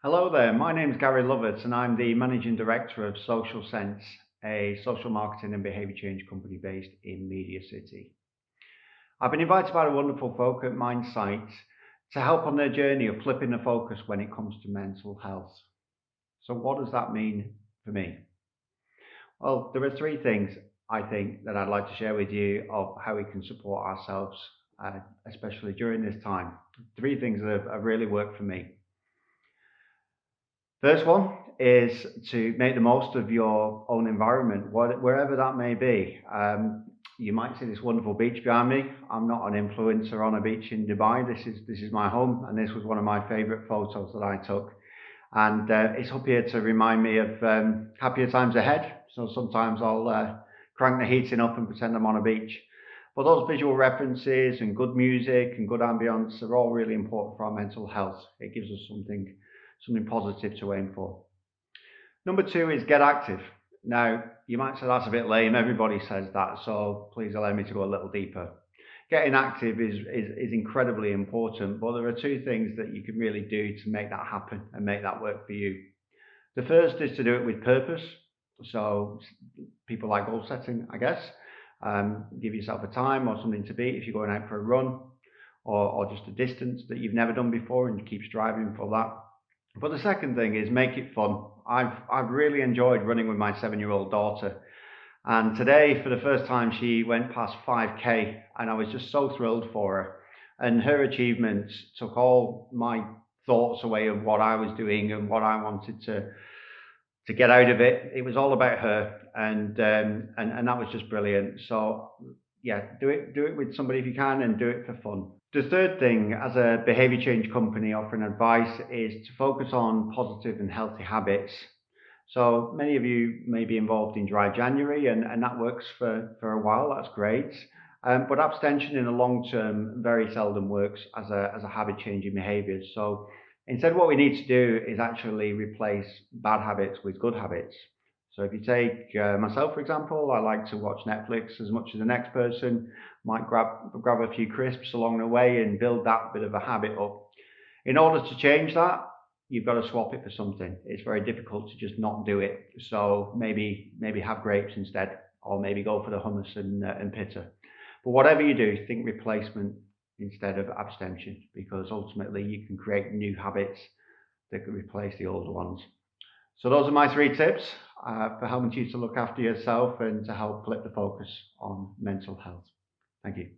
Hello there, my name is Gary Lovatt and I'm the Managing Director of Social Sense, a social marketing and behaviour change company based in Media City. I've been invited by a wonderful folk at Mindsight to help on their journey of flipping the focus when it comes to mental health. So what does that mean for me? Well, there are three things I think that I'd like to share with you of how we can support ourselves, especially during this time. Three things that have really worked for me. First one is to make the most of your own environment, wherever that may be. You might see this wonderful beach behind me. I'm not an influencer on a beach in Dubai. This is my home, and this was one of my favourite photos that I took. And it's up here to remind me of happier times ahead. So sometimes I'll crank the heating up and pretend I'm on a beach. But those visual references and good music and good ambience are all really important for our mental health. It gives us something positive to aim for. Number two is get active. Now, you might say that's a bit lame. Everybody says that, so please allow me to go a little deeper. Getting active is incredibly important, but there are two things that you can really do to make that happen and make that work for you. The first is to do it with purpose. So people like goal setting, I guess. Give yourself a time or something to beat if you're going out for a run, or just a distance that you've never done before and you keep striving for that. But the second thing is make it fun. I've really enjoyed running with my 7-year-old daughter. And today, for the first time, she went past 5K, and I was just so thrilled for her. And her achievements took all my thoughts away of what I was doing and what I wanted to get out of it. It was all about her, and that was just brilliant. So yeah, do it with somebody if you can, and do it for fun. The third thing, as a behaviour change company offering advice, is to focus on positive and healthy habits. So many of you may be involved in Dry January, and that works for a while. That's great. But abstention in the long term very seldom works as a habit changing behaviour. So instead, what we need to do is actually replace bad habits with good habits. So if you take myself, for example, I like to watch Netflix as much as the next person, might grab a few crisps along the way and build that bit of a habit up. In order to change that, you've got to swap it for something. It's very difficult to just not do it. So maybe have grapes instead, or maybe go for the hummus and pita. But whatever you do, think replacement instead of abstention, because ultimately you can create new habits that can replace the old ones. So those are my three tips for helping you to look after yourself and to help flip the focus on mental health. Thank you.